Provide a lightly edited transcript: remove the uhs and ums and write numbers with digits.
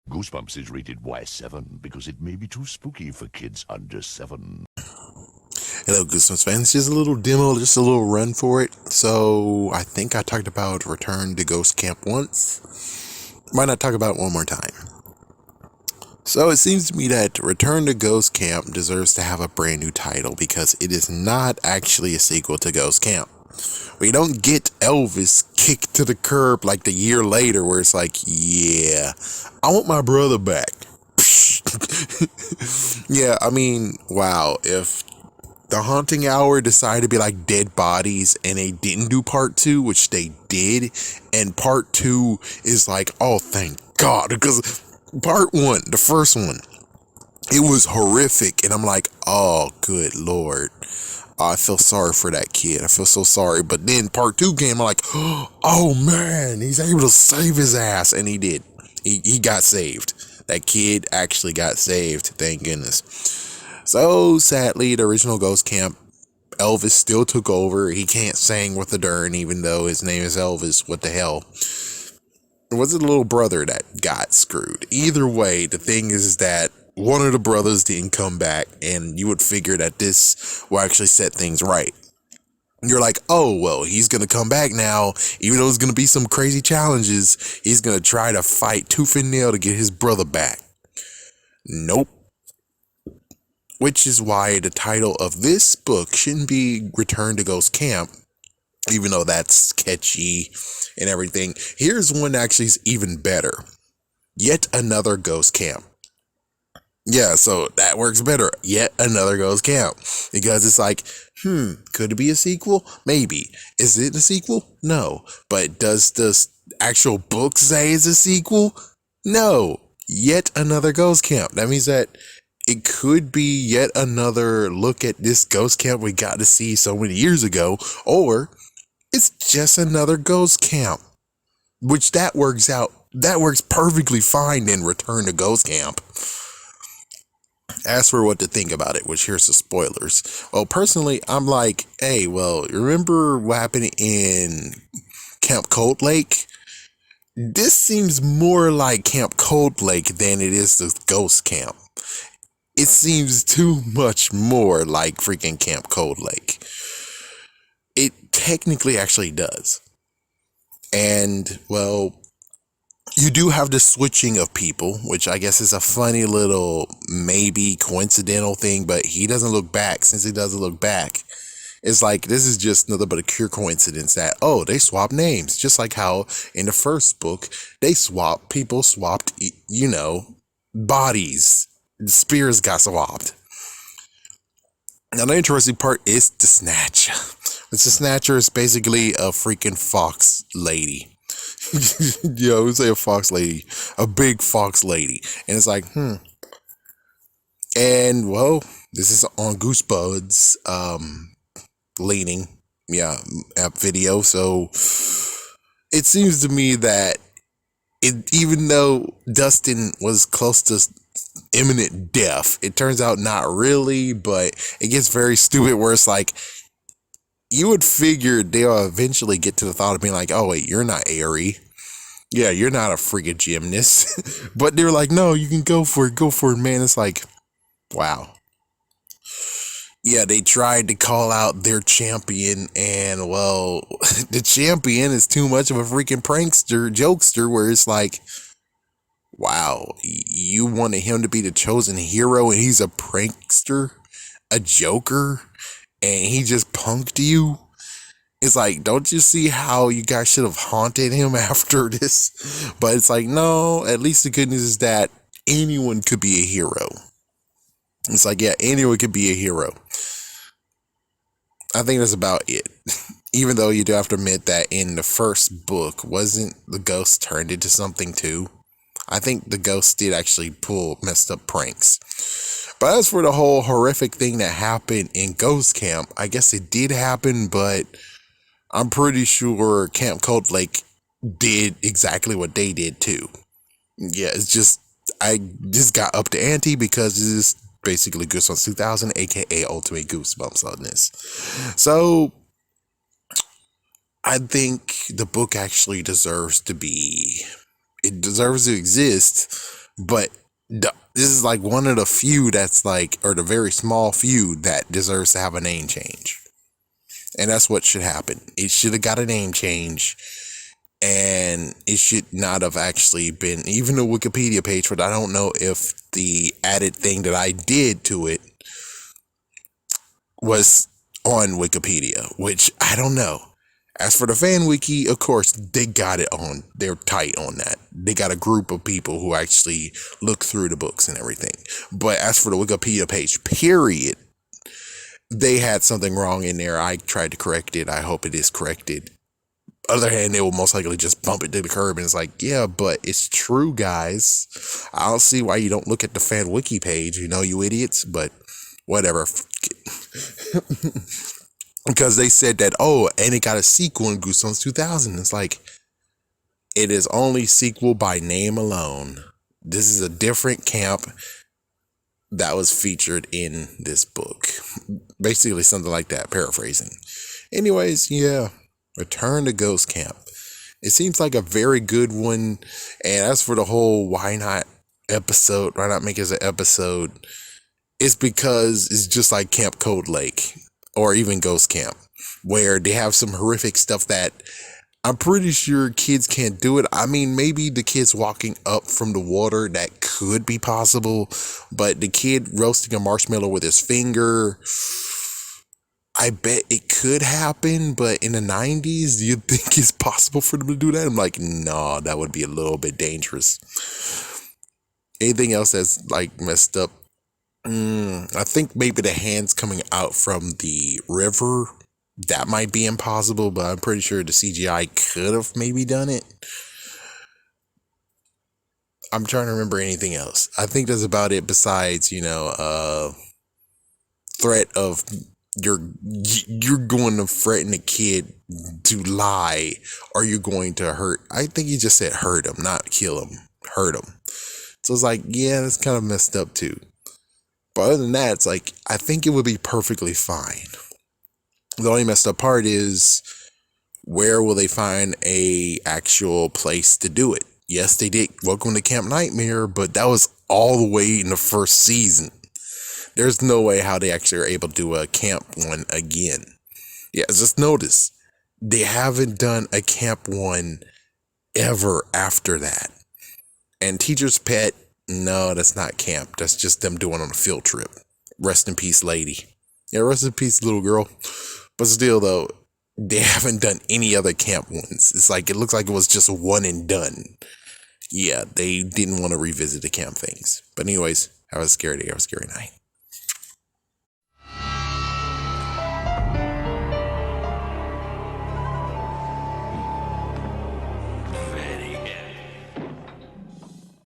Goosebumps is rated Y7 because it may be too spooky for kids under 7. Hello, Goosebumps fans. Just a little demo, just a little run for it. So, I think I talked about Return to Ghost Camp once. Might not talk about it one more time. So, it seems to me that Return to Ghost Camp deserves to have a brand new title because it is not actually a sequel to Ghost Camp. We don't get Elvis kicked to the curb like the year later where it's like, yeah, I want my brother back. Yeah, I mean, wow, if the Haunting Hour decided to be like Dead Bodies and they didn't do part 2, which they did, and part 2 is like, oh, thank God, because part 1, the first one, it was horrific, and I'm like, oh, good Lord. I feel sorry for that kid. I feel so sorry. But then part 2 came, I'm like, oh man, he's able to save his ass. And he did. He got saved. That kid actually got saved. Thank goodness. So sadly, the original Ghost Camp, Elvis still took over. He can't sing with the Dern, even though his name is Elvis. What the hell? It was the little brother that got screwed. Either way, the thing is that one of the brothers didn't come back, and you would figure that this will actually set things right. You're like, oh, well, he's going to come back now, even though there's going to be some crazy challenges. He's going to try to fight tooth and nail to get his brother back. Nope. Which is why the title of this book shouldn't be Return to Ghost Camp, even though that's catchy and everything. Here's one that actually is even better. Yet Another Ghost Camp. Yeah, so that works better. Yet Another Ghost Camp. Because it's like, could it be a sequel? Maybe. Is it a sequel? No. But does the actual book say it's a sequel? No. Yet Another Ghost Camp. That means that it could be yet another look at this ghost camp we got to see so many years ago, or it's just another ghost camp. Which that works perfectly fine in Return to Ghost Camp. As for what to think about it, which here's the spoilers. Well, personally, I'm like, hey, well, remember what happened in Camp Cold Lake? This seems more like Camp Cold Lake than it is the Ghost Camp. It seems too much more like freaking Camp Cold Lake. It technically actually does. And, well, you do have the switching of people, which I guess is a funny little maybe coincidental thing, but he doesn't look back. Since he doesn't look back, it's like this is just nothing but a pure coincidence that, oh, they swapped names. Just like how in the first book, people swapped, bodies. The spears got swapped. Now, the interesting part is the Snatch. The Snatcher is basically a freaking fox lady. Yeah, I would say a fox lady, a big fox lady, and it's like, and well, this is on Goosebuds, leaning, app video. So it seems to me that even though Dustin was close to imminent death, it turns out not really, but it gets very stupid where it's like, you would figure they'll eventually get to the thought of being like, oh wait, you're not airy. Yeah, you're not a freaking gymnast. But they're like, no, you can go for it, man. It's like, wow. Yeah, they tried to call out their champion, and well, the champion is too much of a freaking prankster, jokester, where it's like, wow, you wanted him to be the chosen hero, and he's a prankster, a joker, and he just punked you. It's like, don't you see how you guys should have haunted him after this? But it's like, no, at least the good news is that anyone could be a hero. It's like, yeah, anyone could be a hero. I think that's about it. Even though you do have to admit that in the first book, wasn't the ghost turned into something too? I think the ghost did actually pull messed up pranks. But as for the whole horrific thing that happened in Ghost Camp, I guess it did happen, but I'm pretty sure Camp Cold Lake did exactly what they did too. Yeah, it's just, I just got up to ante because this is basically Goosebumps 2000, aka Ultimate Goosebumps on this. So, I think the book actually deserves to exist, But this is like one of the few that's like, or the very small few that deserves to have a name change. And that's what should happen. It should have got a name change. And it should not have actually been even a Wikipedia page, but I don't know if the added thing that I did to it was on Wikipedia, which I don't know. As for the fan wiki, of course, they got it on. They're tight on that. They got a group of people who actually look through the books and everything. But as for the Wikipedia page, period, they had something wrong in there. I tried to correct it. I hope it is corrected. Other hand, they will most likely just bump it to the curb, and it's like, yeah, but it's true, guys. I don't see why you don't look at the fan wiki page, you idiots, but whatever. Because they said that, oh, and it got a sequel in Goosebumps 2000. It's like, it is only sequel by name alone. This is a different camp that was featured in this book. Basically something like that, paraphrasing. Anyways, yeah. Return to Ghost Camp. It seems like a very good one. And as for the whole why not make it as an episode, it's because it's just like Camp Cold Lake or even Ghost Camp, where they have some horrific stuff that I'm pretty sure kids can't do it. I mean, maybe the kids walking up from the water, that could be possible, but the kid roasting a marshmallow with his finger, I bet it could happen, but in the 90s, do you think it's possible for them to do that? I'm like, no, that would be a little bit dangerous. Anything else that's like messed up? I think maybe the hands coming out from the river, that might be impossible, but I'm pretty sure the CGI could have maybe done it. I'm trying to remember anything else. I think that's about it besides, threat of you're going to threaten a kid to lie, or you're going to hurt. I think you just said hurt him, not kill him, hurt him. So it's like, yeah, that's kind of messed up too. But other than that, it's like, I think it would be perfectly fine. The only messed up part is, where will they find a actual place to do it? Yes, they did Welcome to Camp Nightmare, but that was all the way in the first season. There's no way how they actually are able to do a camp one again. Yeah, just notice, they haven't done a camp one ever after that. And Teacher's Pet, no, that's not camp. That's just them doing on a field trip. Rest in peace, lady. Yeah, rest in peace, little girl. But still, though, they haven't done any other camp ones. It's like, it looks like it was just one and done. Yeah, they didn't want to revisit the camp things. But anyways, have a scary day, have a scary night.